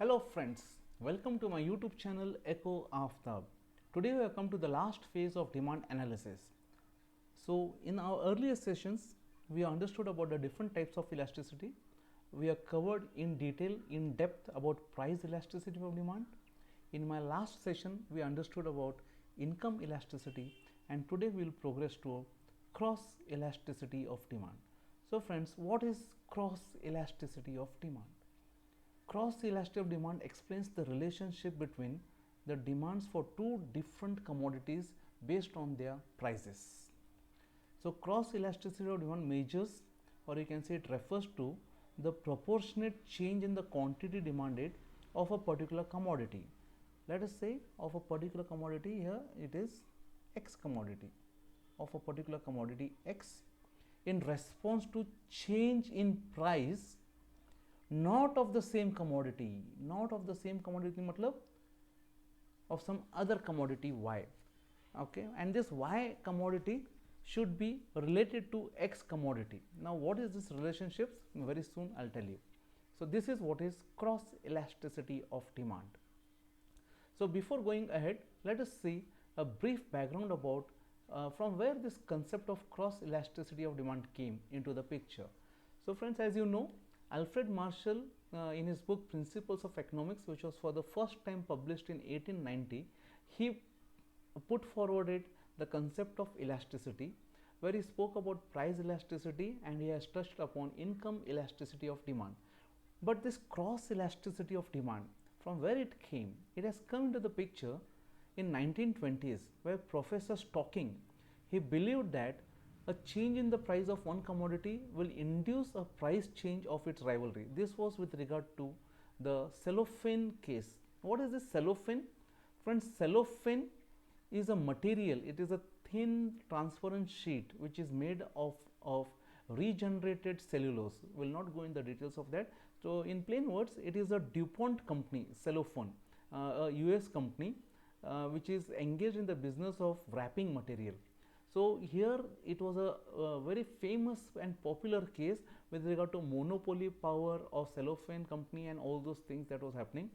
Hello friends, welcome to my YouTube channel Echo Aftab. Today we have come to the last phase of demand analysis. So in our earlier sessions, we understood about the different types of elasticity. We have covered in detail, in depth about price elasticity of demand. In my last session, we understood about income elasticity, and today we will progress to cross elasticity of demand. So friends, what is cross elasticity of demand? Cross elasticity of demand explains the relationship between the demands for two different commodities based on their prices. So, cross elasticity of demand measures, or you can say it refers to, the proportionate change in the quantity demanded of a particular commodity. Let us say of a particular commodity, here it is X commodity, of a particular commodity X, in response to change in price not of the same commodity, matlab of some other commodity Y, okay, and this Y commodity should be related to X commodity. Now what is this relationship? Very soon I'll tell you. So this is what is cross elasticity of demand. So before going ahead, let us see a brief background about from where this concept of cross elasticity of demand came into the picture. So friends, as you know, Alfred Marshall, in his book Principles of Economics, which was for the first time published in 1890, he put forward the concept of elasticity, where he spoke about price elasticity and he has touched upon income elasticity of demand. But this cross elasticity of demand, from where it came? It has come into the picture in 1920s, where Professor Stocking, he believed that a change in the price of one commodity will induce a price change of its rivalry. This was with regard to the cellophane case. What is this cellophane? Friends, cellophane is a material, it is a thin transparent sheet which is made of regenerated cellulose. We will not go in the details of that. So in plain words, it is a DuPont company, cellophane, a US company which is engaged in the business of wrapping material. So here it was a very famous and popular case with regard to monopoly power of cellophane company and all those things that was happening.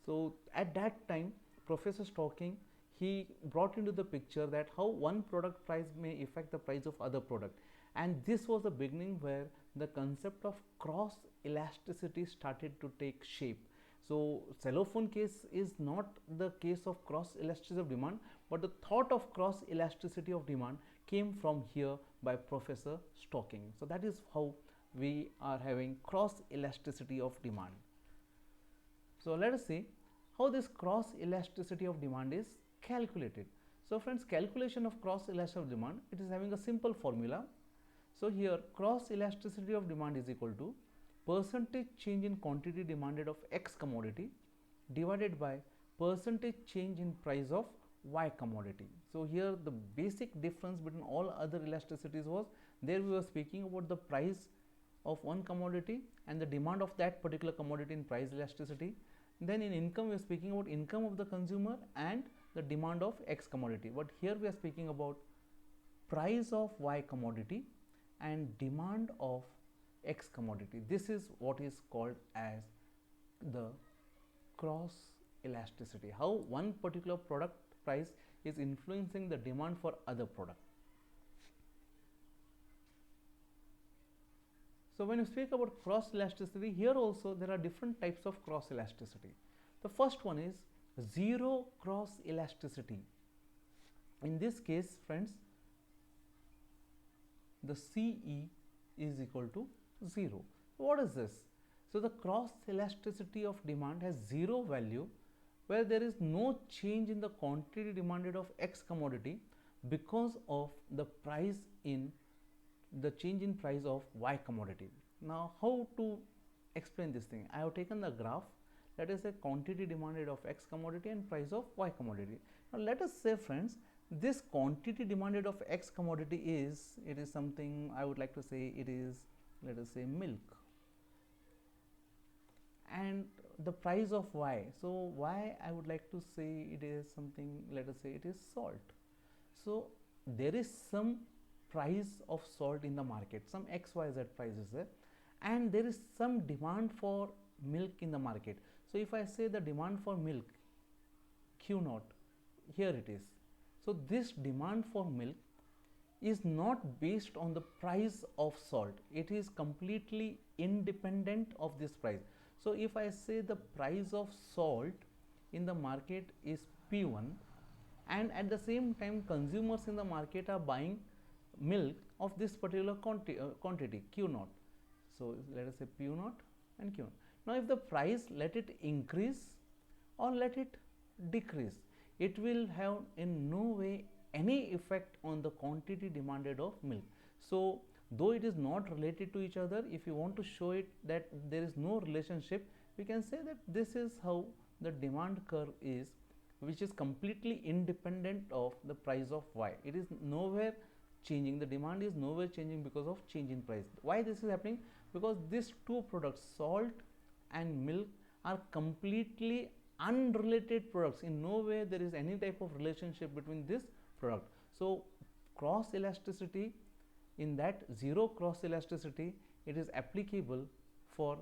So at that time, Professor Stocking, he brought into the picture that how one product price may affect the price of other product, and this was the beginning where the concept of cross elasticity started to take shape. So cellophane case is not the case of cross elasticity of demand, but the thought of cross elasticity of demand came from here by Professor Stocking. So that is how we are having cross elasticity of demand. So let us see how this cross elasticity of demand is calculated. So friends, calculation of cross elasticity of demand, it is having a simple formula. So here cross elasticity of demand is equal to percentage change in quantity demanded of X commodity divided by percentage change in price of Y commodity. So here the basic difference between all other elasticities was, there we were speaking about the price of one commodity and the demand of that particular commodity in price elasticity. Then in income we are speaking about income of the consumer and the demand of X commodity. But here we are speaking about price of Y commodity and demand of X commodity. This is what is called as the cross elasticity, how one particular product price is influencing the demand for other product. So when you speak about cross elasticity, here also there are different types of cross elasticity. The first one is zero cross elasticity. In this case, friends, the CE is equal to 0. What is this? So the cross elasticity of demand has zero value where there is no change in the quantity demanded of X commodity because of the price in the change in price of Y commodity. Now how to explain this thing? I have taken the graph, that is a quantity demanded of X commodity and price of Y commodity. Now let us say, friends, this quantity demanded of X commodity is, it is something I would like to say, it is, let us say, milk, and the price of Y, so Y I would like to say it is something, let us say it is salt. So there is some price of salt in the market, some XYZ price is there, and there is some demand for milk in the market. So if I say the demand for milk Q naught, here it is. So this demand for milk is not based on the price of salt, it is completely independent of this price. So if I say the price of salt in the market is P1, and at the same time consumers in the market are buying milk of this particular quantity Q naught. So let us say P naught and Q naught. Now if the price, let it increase or let it decrease, it will have in no way any effect on the quantity demanded of milk. So though it is not related to each other, if you want to show it that there is no relationship, we can say that this is how the demand curve is, which is completely independent of the price of Y. It is nowhere changing, the demand is nowhere changing because of change in price. Why this is happening? Because these two products, salt and milk, are completely unrelated products. In no way there is any type of relationship between this product. So cross elasticity, in that zero cross elasticity, it is applicable for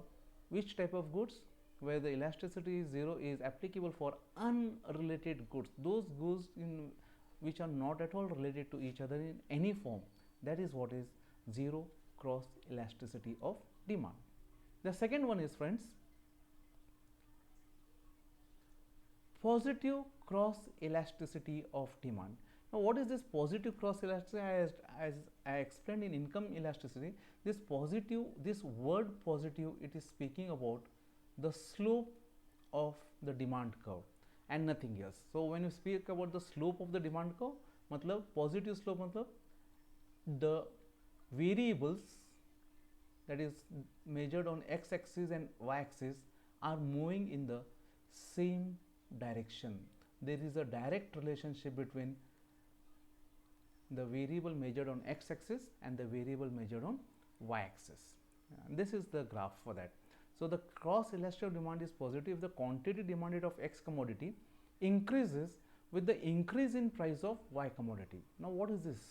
which type of goods? Where the elasticity is zero is applicable for unrelated goods, those goods in which are not at all related to each other in any form. That is what is zero cross elasticity of demand. The second one is, friends, positive cross elasticity of demand. Now what is this positive cross elasticity? As I explained in income elasticity, this positive, this word positive, it is speaking about the slope of the demand curve and nothing else. So when you speak about the slope of the demand curve, matlab positive slope matlab the variables that is measured on x axis and y axis are moving in the same direction. There is a direct relationship between the variable measured on x axis and the variable measured on y axis. And this is the graph for that. So the cross elasticity of demand is positive if the quantity demanded of X commodity increases with the increase in price of Y commodity. Now what is this?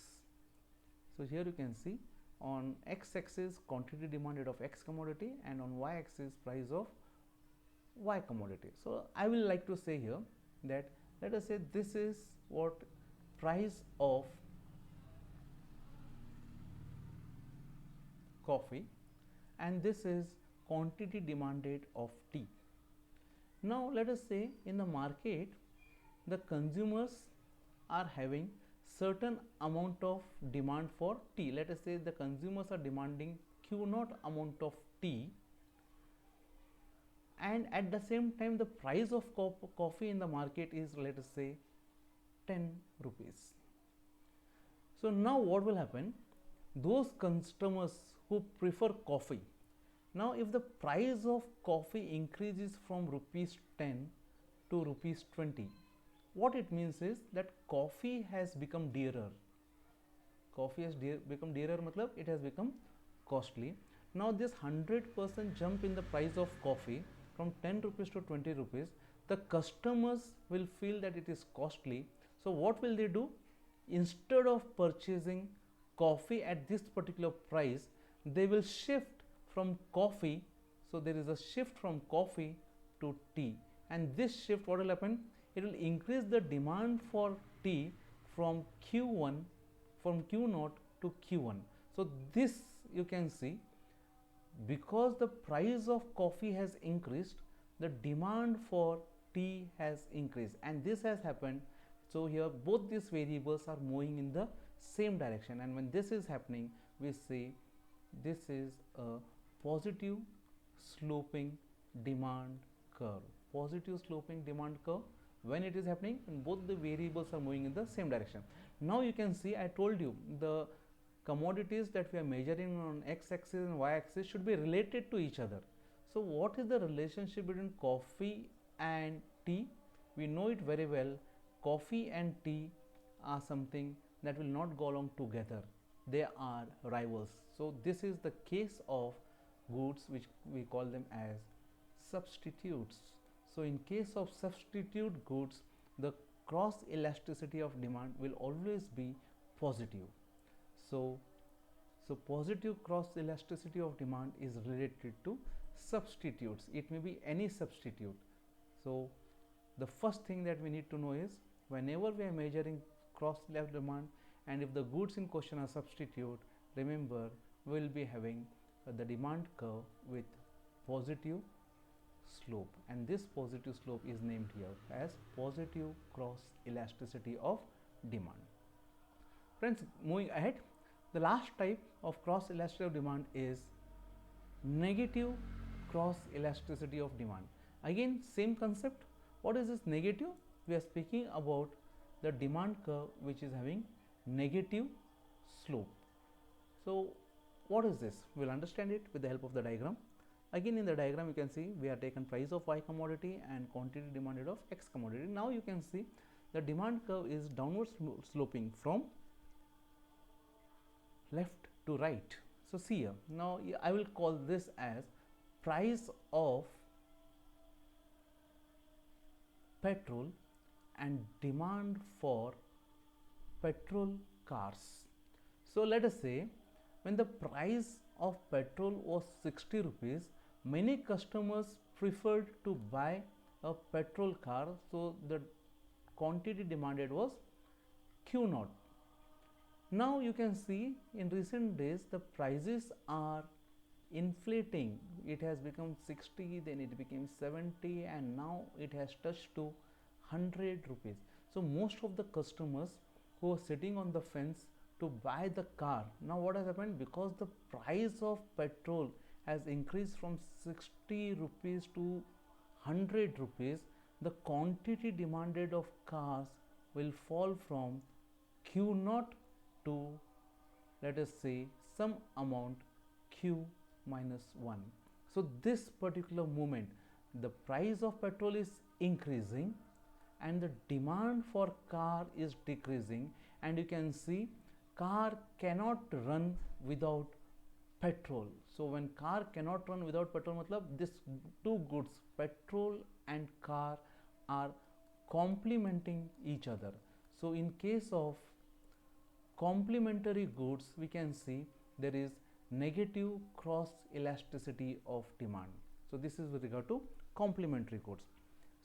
So here you can see on X axis quantity demanded of X commodity and on Y axis price of Y commodity. So I will like to say here that let us say this is what price of coffee and this is quantity demanded of tea. Now let us say in the market the consumers are having certain amount of demand for tea. Let us say the consumers are demanding Q naught amount of tea, and at the same time the price of coffee in the market is, let us say, 10 rupees. So now what will happen? Those customers who prefer coffee, now if the price of coffee increases from rupees 10 to rupees 20, what it means is that coffee has become dearer. Coffee has become dearer, matlab it has become costly. Now this 100% jump in the price of coffee from 10 rupees to 20 rupees, the customers will feel that it is costly. So what will they do? Instead of purchasing coffee at this particular price, they will shift from coffee. So there is a shift from coffee to tea, and this shift, what will happen? It will increase the demand for tea from Q1, from Q naught to Q1. So this you can see, because the price of coffee has increased, the demand for tea has increased, and this has happened. So here both these variables are moving in the same direction, and when this is happening, we say this is a positive sloping demand curve. Positive sloping demand curve when it is happening and both the variables are moving in the same direction. Now you can see, I told you the commodities that we are measuring on x axis and y axis should be related to each other. So what is the relationship between coffee and tea? We know it very well. Coffee and tea are something that will not go along together. They are rivals. So this is the case of goods which we call them as substitutes. So in case of substitute goods, the cross elasticity of demand will always be positive. So positive cross elasticity of demand is related to substitutes. It may be any substitute. So the first thing that we need to know is, whenever we are measuring cross left demand and if the goods in question are substitute, remember we will be having the demand curve with positive slope, and this positive slope is named here as positive cross elasticity of demand. Friends, moving ahead, the last type of cross elasticity of demand is negative cross elasticity of demand. Again, same concept. What is this negative? We are speaking about the demand curve which is having negative slope. So what is this? We will understand it with the help of the diagram. Again, in the diagram you can see we are taken price of Y commodity and quantity demanded of X commodity. Now you can see the demand curve is downward sloping from left to right. So see here, now I will call this as price of petrol and demand for petrol cars. So let us say when the price of petrol was 60 rupees, many customers preferred to buy a petrol car, so the quantity demanded was Q naught. Now you can see in recent days the prices are inflating. It has become 60, then it became 70, and now it has touched to 100 rupees. So most of the customers who are sitting on the fence to buy the car, now what has happened, because the price of petrol has increased from 60 rupees to 100 rupees, the quantity demanded of cars will fall from Q naught to, let us say, some amount Q minus 1. So this particular moment the price of petrol is increasing and the demand for car is decreasing, and you can see car cannot run without petrol. So when car cannot run without petrol, matlab this two goods, petrol and car, are complementing each other. So in case of complementary goods, we can see there is negative cross elasticity of demand. So this is with regard to complementary goods.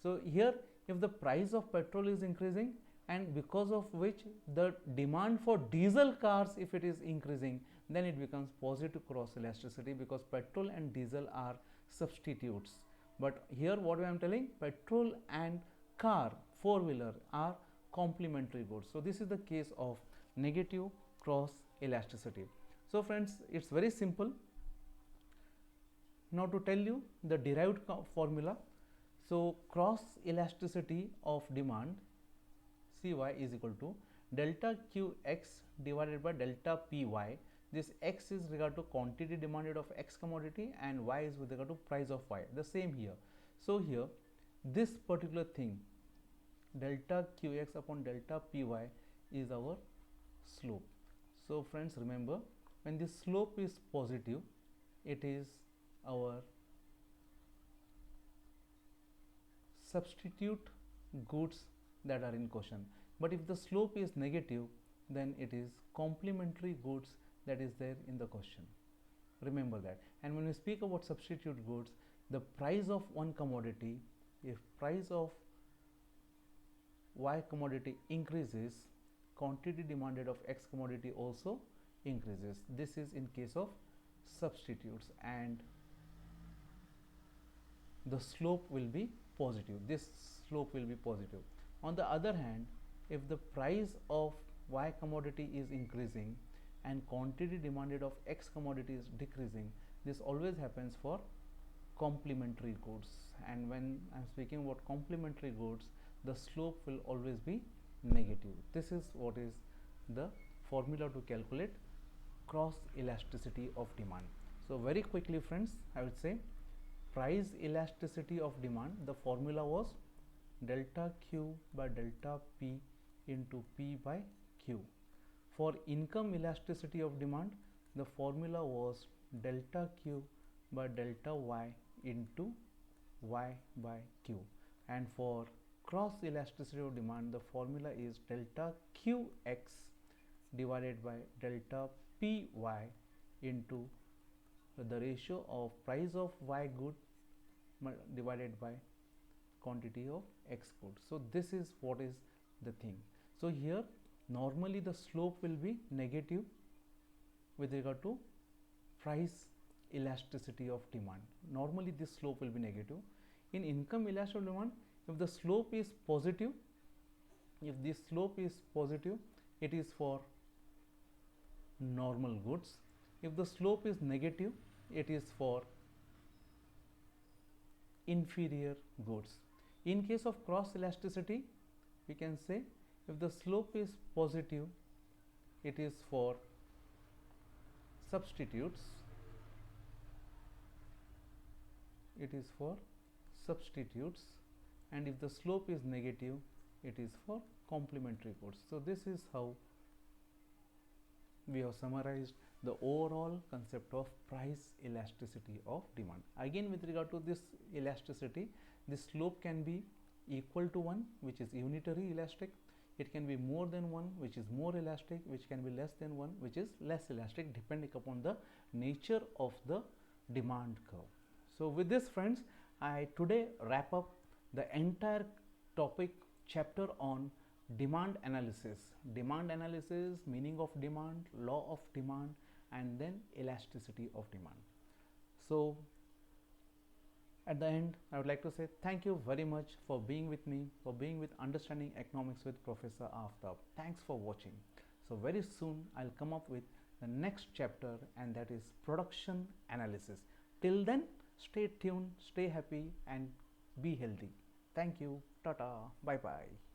So here if the price of petrol is increasing, and because of which the demand for diesel cars, if it is increasing, then it becomes positive cross elasticity, because petrol and diesel are substitutes. But here what I am telling, petrol and car, four-wheeler, are complementary goods. So this is the case of negative cross elasticity. So friends, it's very simple. Now to tell you the derived formula. So cross elasticity of demand, Cy, is equal to delta Qx divided by delta Py. This x is regard to quantity demanded of X commodity and y is with regard to price of Y. The same here. So here this particular thing, delta Qx upon delta Py, is our slope. So friends, remember, when the slope is positive, it is our substitute goods that are in question. But if the slope is negative, then it is complementary goods that is there in the question. Remember that. And when we speak about substitute goods, the price of one commodity, if price of Y commodity increases, quantity demanded of X commodity also increases. This is in case of substitutes, and the slope will be positive. This slope will be positive. On the other hand, if the price of Y commodity is increasing and quantity demanded of X commodity is decreasing, this always happens for complementary goods. And when I am speaking about complementary goods, the slope will always be negative. This is what is the formula to calculate cross elasticity of demand. So very quickly friends, I would say price elasticity of demand, the formula was delta Q by delta P into P by Q. For income elasticity of demand, the formula was delta Q by delta Y into Y by Q. And for cross elasticity of demand, the formula is delta Qx divided by delta Py into the ratio of price of Y good divided by quantity of X good. So this is what is the thing. So here normally the slope will be negative with regard to price elasticity of demand. Normally this slope will be negative. In income elasticity of demand, if the slope is positive, if this slope is positive, it is for normal goods. If the slope is negative, it is for inferior goods. In case of cross elasticity, we can say if the slope is positive, it is for substitutes, it is for substitutes, and if the slope is negative, it is for complementary goods. So this is how we have summarized the overall concept of price elasticity of demand. Again, with regard to this elasticity, this slope can be equal to 1, which is unitary elastic. It can be more than 1, which is more elastic, which can be less than 1, which is less elastic, depending upon the nature of the demand curve. So with this, friends, I today wrap up the entire topic chapter on demand analysis, meaning of demand, law of demand, and then elasticity of demand. So at the end, I would like to say thank you very much for being with me, for being with Understanding Economics with Professor Aftab. Thanks for watching. So very soon I'll come up with the next chapter, and that is production analysis. Till then, stay tuned, stay happy, and be healthy. Thank you. Tata. Bye bye.